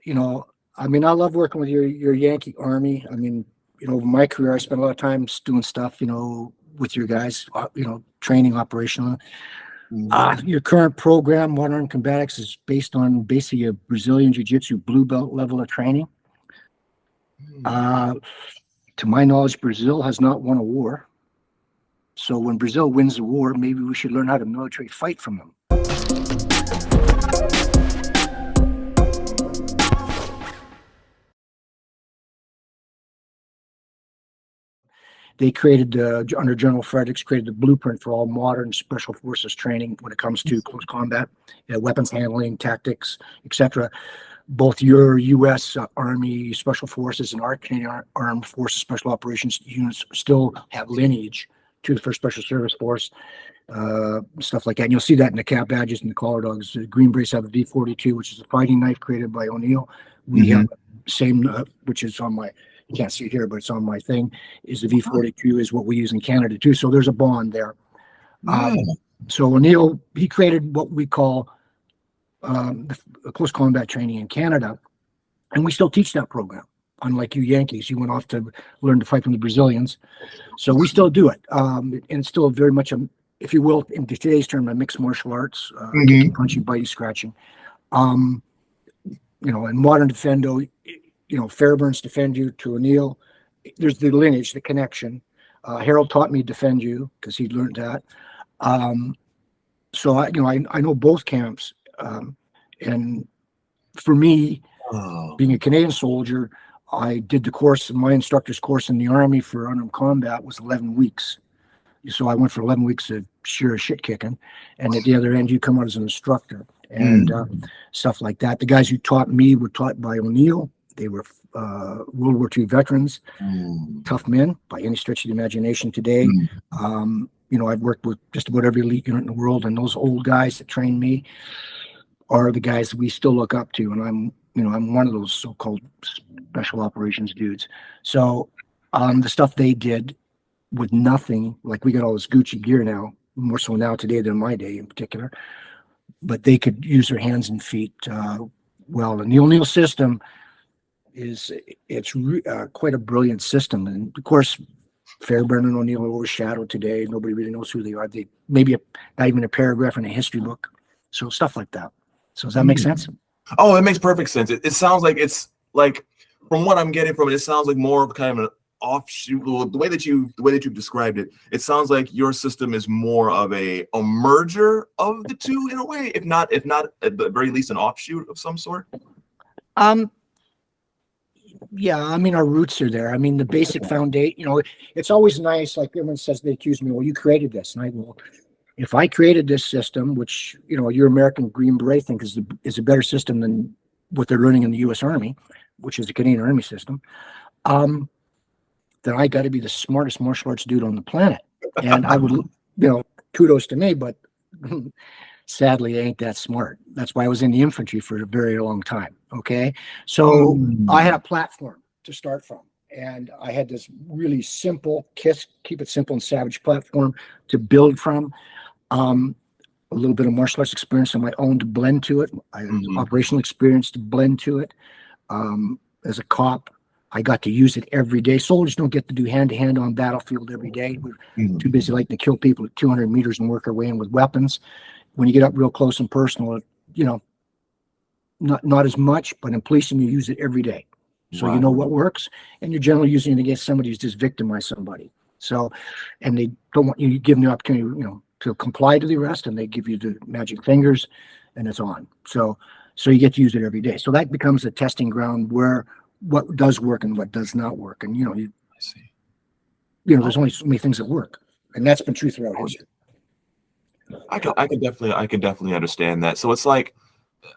I mean, I love working with your Yankee Army. I mean, over my career, I spent a lot of time doing stuff, with your guys, training operational. Your current program, Modern Combatics, is based on basically a Brazilian Jiu-Jitsu blue belt level of training. To my knowledge, Brazil has not won a war. So when Brazil wins the war, maybe we should learn how to military fight from them. They created, under General Fredericks, created the blueprint for all modern special forces training when it comes to close combat, weapons handling, tactics, etc. Both your U.S. Army Special Forces and our Canadian Armed Forces Special Operations units still have lineage to the First Special Service Force, stuff like that. And you'll see that in the cap badges and the collar dogs. The Green Brace have a V42, which is a fighting knife created by O'Neill. We have the same, which is on my, you can't see it here, but it's on my thing, is the V42 is what we use in Canada too. So there's a bond there. So O'Neill, he created what we call the close combat training in Canada, and we still teach that program. Unlike you Yankees, you went off to learn to fight from the Brazilians, so we still do it, and it's still very much a, if you will, in today's term, a mixed martial arts, kicking, punching, biting, scratching. In modern Defendo, Fairbairn's Defendu to O'Neill, there's the lineage, the connection. Harold taught me Defendu because he learned that. So I know both camps. And for me, being a Canadian soldier, I did the course, my instructor's course in the Army for unarmed combat was 11 weeks. So I went for 11 weeks of sheer shit kicking. And at the other end, you come out as an instructor and stuff like that. The guys who taught me were taught by O'Neill. They were World War II veterans, tough men by any stretch of the imagination today. I've worked with just about every elite unit in the world, and those old guys that trained me are the guys that we still look up to. And I'm one of those so-called special operations dudes. So the stuff they did with nothing, like we got all this Gucci gear now, more so now today than my day in particular, but they could use their hands and feet well. And the O'Neill system it's quite a brilliant system. And of course, Fairbairn and O'Neill are overshadowed today. Nobody really knows who they are. They maybe not even a paragraph in a history book. So stuff like that. So does that make sense? Oh, it makes perfect sense. It sounds like it's like, from what I'm getting from it, it sounds like more of kind of an offshoot. Well, the way that you've described it, it sounds like your system is more of a merger of the two in a way, if not at the very least an offshoot of some sort. Yeah, I mean, our roots are there. I mean, the basic foundation, it's always nice. Like everyone says, they accuse me, well, you created this. And I go, if I created this system, which, your American Green Beret think is a better system than what they're learning in the U.S. Army, which is the Canadian Army system, then I got to be the smartest martial arts dude on the planet. And I would, kudos to me, but sadly, I ain't that smart. That's why I was in the infantry for a very long time. Okay. So I had a platform to start from. And I had this really simple, keep it simple and savage platform to build from. A little bit of martial arts experience on my own to blend to it. I had operational experience to blend to it. As a cop, I got to use it every day. Soldiers don't get to do hand-to-hand on battlefield every day. We're too busy liking to kill people at 200 meters and work our way in with weapons. When you get up real close and personal, not as much, but in policing, you use it every day. So you know what works, and you're generally using it against somebody who's just victimized somebody. So, and they don't want you to give them the opportunity, to comply to the arrest, and they give you the magic fingers, and it's on. So you get to use it every day. So that becomes a testing ground where what does work and what does not work. And I see. There's only so many things that work, and that's been true throughout history. I can definitely understand that. So it's like,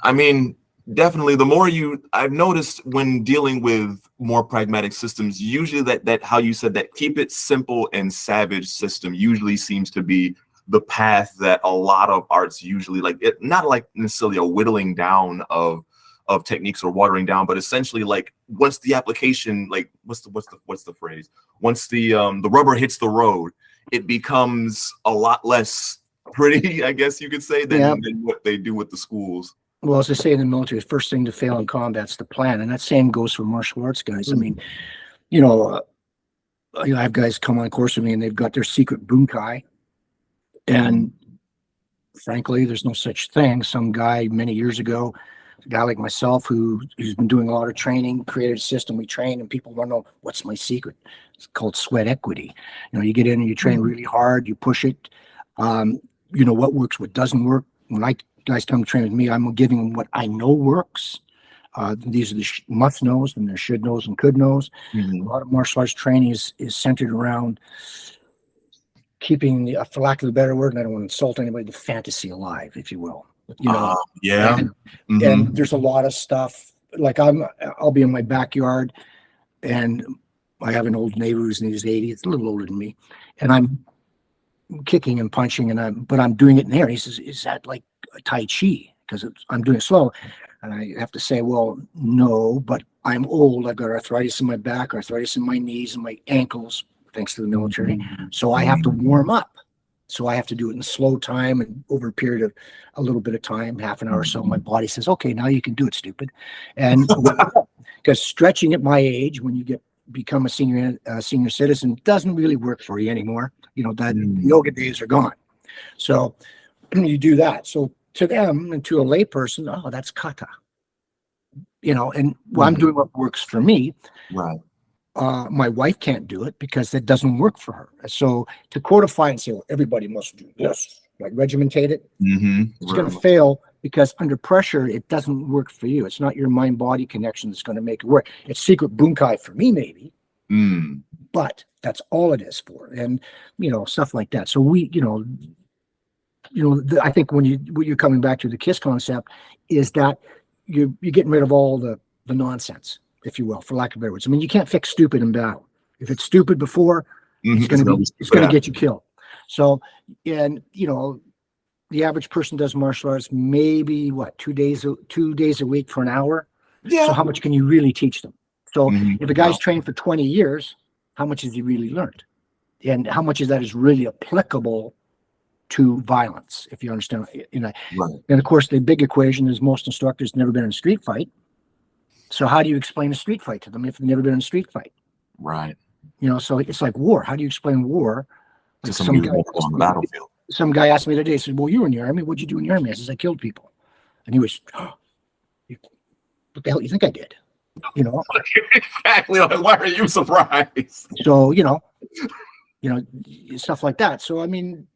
I mean, definitely the more I've noticed when dealing with more pragmatic systems, usually that how you said that keep it simple and savage system usually seems to be the path that a lot of arts usually like. It not like necessarily a whittling down of techniques or watering down, but essentially like once the application, like what's the phrase? Once the rubber hits the road, it becomes a lot less pretty, I guess you could say, than what they do with the schools. Well, as I say in the military, the first thing to fail in combat's the plan, and that same goes for martial arts guys. I mean, you know, I have guys come on course with me, and they've got their secret bunkai, and frankly, there's no such thing. Some guy many years ago, a guy like myself who's been doing a lot of training, created a system. We train, and people want to know what's my secret. It's called sweat equity. You know, you get in and you train really hard, you push it. You know what works, what doesn't work. When guys come to train with me, I'm giving them what I know works. These are the must knows, and the should knows and could knows. A lot of martial arts training is centered around keeping the, for lack of a better word, and I don't want to insult anybody, the fantasy alive, if you will. You know, and there's a lot of stuff. Like I'll be in my backyard, and I have an old neighbor who's in his 80s, it's a little older than me, and I'm kicking and punching, but I'm doing it in there. He says, "Is that like Tai Chi?" Because I'm doing it slow, and I have to say, "Well, no, but I'm old. I've got arthritis in my back, arthritis in my knees, and my ankles, thanks to the military. So I have to warm up. So I have to do it in slow time and over a period of a little bit of time, half an hour or so. My body says, okay, now you can do it, stupid. And because stretching at my age, when you become a senior citizen, doesn't really work for you anymore. You know, that yoga days are gone. So you do that. So to them and to a lay person, oh, that's kata. You know, and well, I'm doing what works for me. Right. My wife can't do it because that doesn't work for her. So to codify and say, well, everybody must do this, like regimentate it, it's going to fail because under pressure, it doesn't work for you. It's not your mind-body connection that's going to make it work. It's secret bunkai for me, maybe, but that's all it is for. And, you know, stuff like that. So we, I think when you're coming back to the KISS concept is that you're getting rid of all the nonsense, if you will, for lack of better words. I mean, you can't fix stupid in battle. If it's stupid before, it's going to get you killed. So, and you know, the average person does martial arts maybe 2 days a week for an hour. Yeah. So how much can you really teach them? So if a guy's trained for 20 years, how much has he really learned? And how much of that is really applicable to violence, if you understand? And of course, the big equation is most instructors never been in a street fight. So how do you explain a street fight to them if they've never been in a street fight? Right. You know, so it's like war. How do you explain war? Like some guy on the battlefield. Some guy asked me today, he said, well, you were in the army. What'd you do in the army? I says, I killed people. And he was, what the hell do you think I did? You know? Exactly. Like, why are you surprised? So, you know, stuff like that. So, I mean,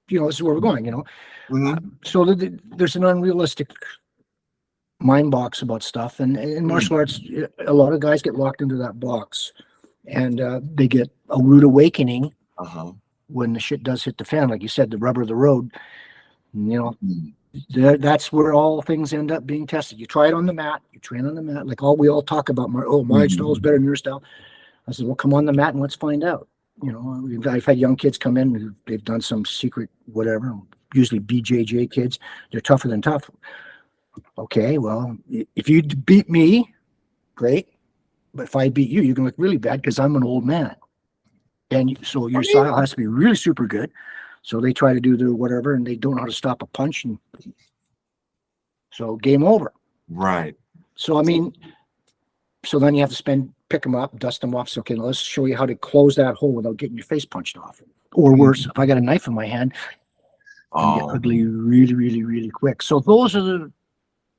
you know, this is where we're going, you know? So there's an unrealistic mind box about stuff, and in martial arts, a lot of guys get locked into that box, and they get a rude awakening when the shit does hit the fan, like you said, the rubber of the road. You know, that's where all things end up being tested. You try it on the mat, you train on the mat, like we all talk about. My style is better than your style. I said, well, come on the mat and let's find out. You know, I've had young kids come in, they've done some secret whatever, usually BJJ kids. They're tougher than tough. Okay, well, if you beat me, great. But if I beat you, you're going to look really bad because I'm an old man. And so your style has to be really super good. So they try to do the whatever, and they don't know how to stop a punch. And so game over. Right. So, I mean, so then you have to pick them up, dust them off. So, okay, let's show you how to close that hole without getting your face punched off. Or worse, if I got a knife in my hand, I get ugly really, really, really quick. So those are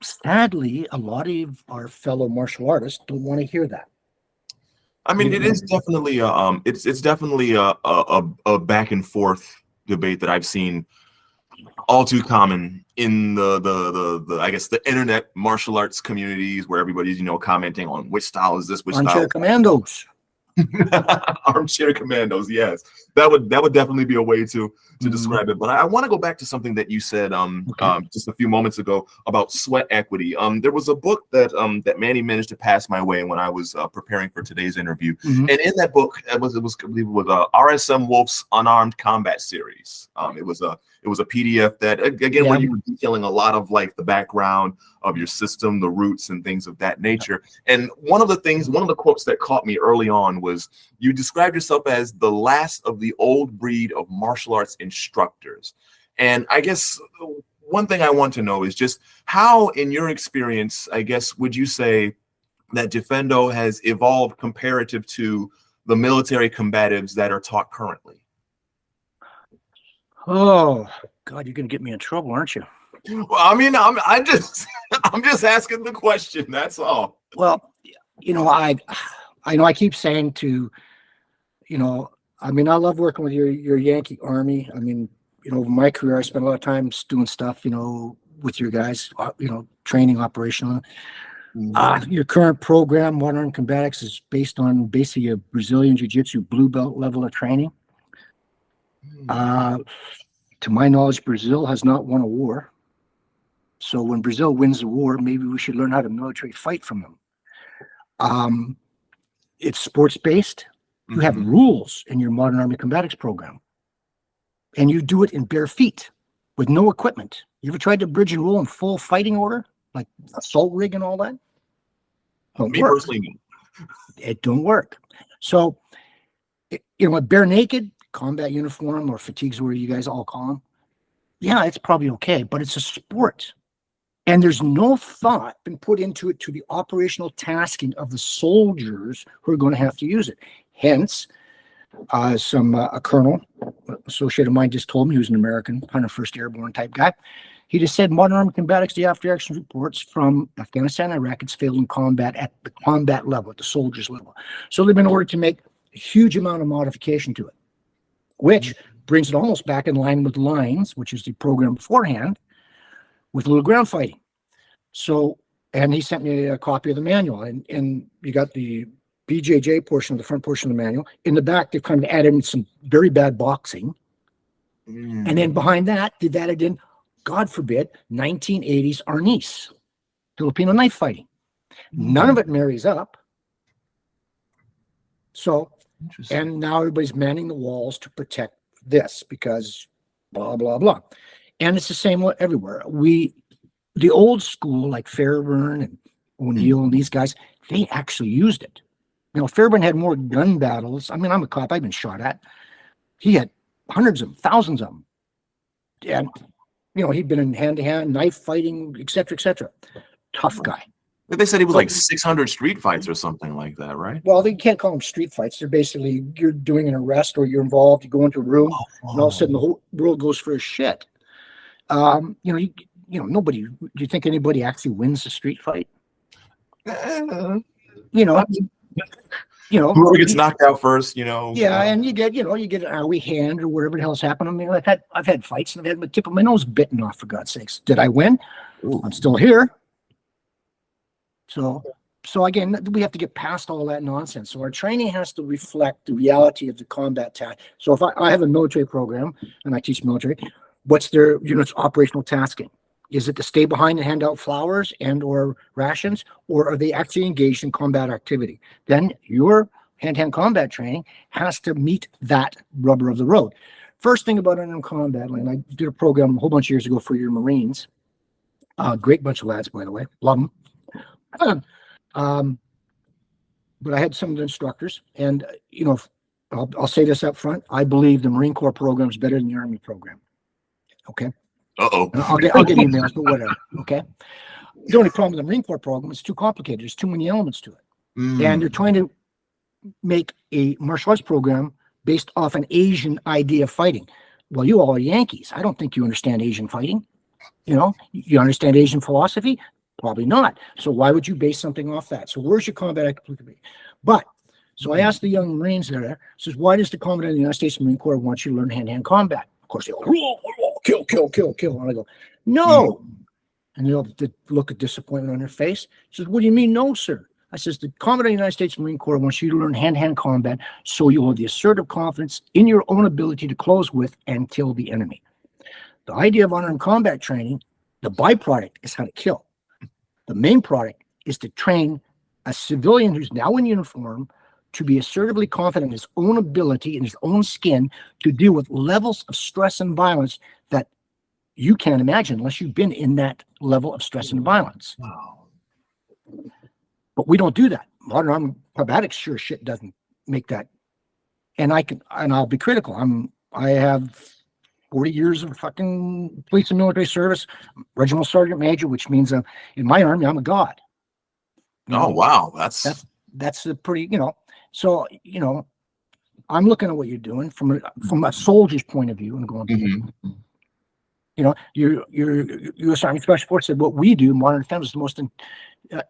sadly, a lot of our fellow martial artists don't want to hear that. I mean, it is definitely it's definitely a back and forth debate that I've seen all too common in the I guess the internet martial arts communities where everybody's commenting on which style is this, which Armchair style. Commandos. Armchair commandos, yes, that would definitely be a way to describe it. But I want to go back to something that you said just a few moments ago about sweat equity. There was a book that Manny managed to pass my way when I was preparing for today's interview, and in that book it was RSM Wolfe's Unarmed Combat Series. It was a PDF that again where you were detailing a lot of like the background of your system, the roots and things of that nature. And one of the quotes that caught me early on was you described yourself as the last of the old breed of martial arts instructors. And I guess one thing I want to know is just how, in your experience, I guess, would you say that Defendo has evolved comparative to the military combatives that are taught currently? Oh, God, you're going to get me in trouble, aren't you? Well, I mean, I'm just I'm just asking the question. That's all. Well, I know I keep saying to, I mean, I love working with your Yankee Army. I mean, over my career, I spent a lot of time doing stuff, with your guys, training operational. Your current program, Modern Combatics, is based on basically a Brazilian Jiu-Jitsu blue belt level of training. To my knowledge, Brazil has not won a war. So when Brazil wins the war, maybe we should learn how to military fight from them. It's sports-based. You have rules in your Modern Army Combatics program. And you do it in bare feet with no equipment. You ever tried to bridge and roll in full fighting order? Like assault rig and all that? Me personally, it don't work. So, a bare naked combat uniform or fatigues, where you guys all call them, yeah, it's probably okay, but it's a sport. And there's no thought been put into it to the operational tasking of the soldiers who are going to have to use it. Hence, a colonel associate of mine just told me, he was an American, 101st Airborne type guy. He just said, Modern Army Combatics, the after action reports from Afghanistan and Iraq, it's failed in combat at the combat level, at the soldiers level. So they've been ordered to make a huge amount of modification to it, which brings it almost back in line with Lines, which is the program beforehand, with a little ground fighting. So, and he sent me a copy of the manual, and you got the BJJ portion of the front portion of the manual. In the back, they've kind of added in some very bad boxing. And then behind that, they've added in, God forbid, 1980s Arnis, Filipino knife fighting. None of it marries up. So, and now everybody's manning the walls to protect this because blah, blah, blah. And it's the same everywhere. The old school, like Fairbairn and O'Neill and these guys, they actually used it. Fairbairn had more gun battles. I mean, I'm a cop. I've been shot at. He had hundreds of them, thousands of them. And, he'd been in hand-to-hand, knife fighting, et cetera, et cetera. Tough guy. They said he was like 600 street fights or something like that, right? Well, they can't call them street fights. They're basically, you're doing an arrest or you're involved, you go into a room, and all of a sudden the whole world goes for a shit. Nobody, do you think anybody actually wins a street fight? Whoever gets knocked out first, Yeah, and you get an owie hand or whatever the hell's happened. I mean, I've had fights and I've had the tip of my nose bitten off, for God's sakes. Did I win? I'm still here. So again, we have to get past all that nonsense. So our training has to reflect the reality of the combat task. So if I have a military program and I teach military, what's their unit's operational tasking? Is it to stay behind and hand out flowers and or rations, or are they actually engaged in combat activity? Then your hand-to-hand combat training has to meet that rubber of the road. First thing about unarmed combat, and I did a program a whole bunch of years ago for your Marines. Great bunch of lads, by the way. Love them. But I had some of the instructors, and I'll say this up front. I believe the Marine Corps program is better than the Army program. Okay. Uh-oh. I'll get emails, but whatever. Okay. The only problem with the Marine Corps program is too complicated. There's too many elements to it. And they're trying to make a martial arts program based off an Asian idea of fighting. Well, you all are Yankees. I don't think you understand Asian fighting. You understand Asian philosophy? Probably not. So why would you base something off that? So where's your combat applicability? So I asked the young Marines there, says, why does the Commandant of the United States Marine Corps want you to learn hand-to-hand combat? Of course, they go, kill, kill, kill, kill. And I go, no. And they'll look at disappointment on their face. He says, what do you mean, no, sir? I says, the Commandant of the United States Marine Corps wants you to learn hand-to-hand combat so you'll have the assertive confidence in your own ability to close with and kill the enemy. The idea of unarmed combat training, the byproduct is how to kill. The main product is to train a civilian who's now in uniform to be assertively confident in his own ability, in his own skin, to deal with levels of stress and violence that you can't imagine unless you've been in that level of stress and violence. Wow. But we don't do that. Modern armed combatics sure shit doesn't make that. And I'll be critical. I have 40 years of fucking police and military service, regimental sergeant major, which means in my army, I'm a god. Oh, wow. That's a pretty, so, I'm looking at what you're doing from a soldier's point of view and going, Mhm. your U.S. Army Special Forces said what we do, modern defense,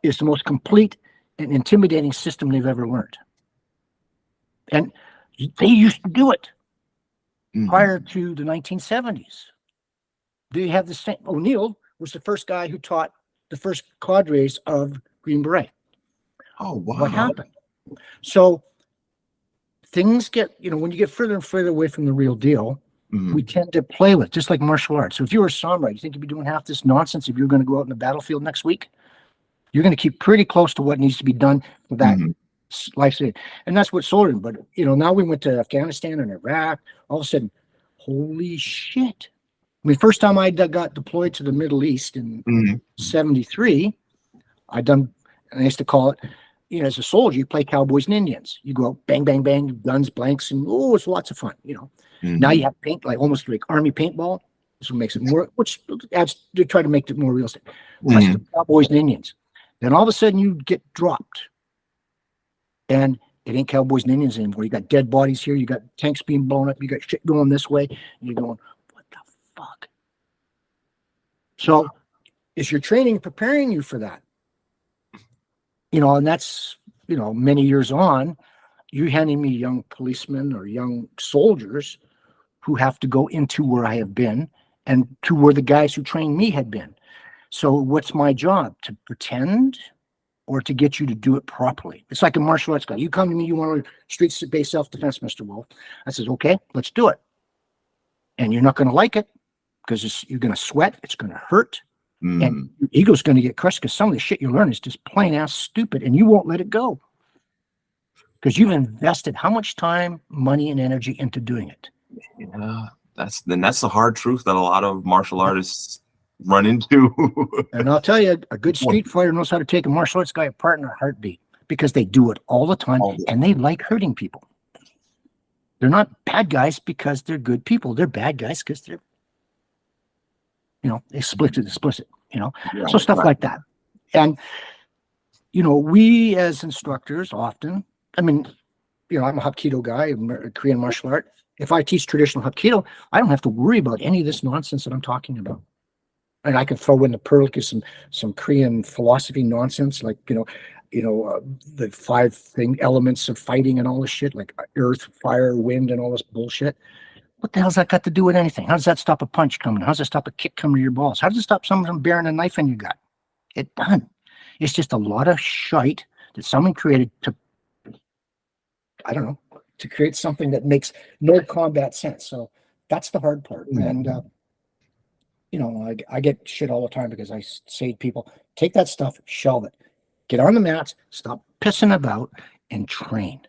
is the most complete and intimidating system they've ever learned. And they used to do it prior to the 1970s. They have the same. O'Neill was the first guy who taught the first cadres of Green Beret. Oh, wow. What happened? So things get, when you get further and further away from the real deal, we tend to play with, just like martial arts. So if you were a samurai, you think you'd be doing half this nonsense if you're going to go out in the battlefield next week? You're going to keep pretty close to what needs to be done for that life saving. And that's what soldiering. But, now we went to Afghanistan and Iraq. All of a sudden, holy shit. I mean, first time I got deployed to the Middle East in 73, and I used to call it, as a soldier, you play cowboys and Indians. You go out, bang, bang, bang, guns, blanks, and it's lots of fun, Now you have paint, like almost like army paintball. This makes it more, which adds to try to make it more realistic. Cowboys and Indians. Then all of a sudden you get dropped. And it ain't cowboys and Indians anymore. You got dead bodies here. You got tanks being blown up. You got shit going this way. And you're going, what the fuck? So is your training preparing you for that? And that's, many years on, you're handing me young policemen or young soldiers who have to go into where I have been and to where the guys who trained me had been. So what's my job? To pretend or to get you to do it properly? It's like a martial arts guy. You come to me, you want to street-based self-defense, Mr. Wolfe. I says, okay, let's do it. And you're not going to like it because you're going to sweat. It's going to hurt. And your ego's going to get crushed because some of the shit you learn is just plain ass stupid and you won't let it go. Because you've invested how much time, money, and energy into doing it. Yeah, that's the hard truth that a lot of martial artists run into. And I'll tell you, a good street fighter knows how to take a martial arts guy apart in a heartbeat because they do it all the time and they like hurting people. They're not bad guys because they're good people. They're bad guys because they're, explicit, so stuff like that. And, we as instructors often, I'm a Hapkido guy, Korean martial art. If I teach traditional Hapkido, I don't have to worry about any of this nonsense that I'm talking about. And I can throw in the Perlica some Korean philosophy nonsense, like, the 5 elements of fighting and all this shit, like earth, fire, wind, and all this bullshit. What the hell's that got to do with anything? How does that stop a punch coming? How does it stop a kick coming to your balls? How does it stop someone from bearing a knife in your gut? It done. It's just a lot of shite that someone created to create something that makes no combat sense. So that's the hard part. And, I get shit all the time because I say to people, take that stuff, shelve it, get on the mats, stop pissing about, and train.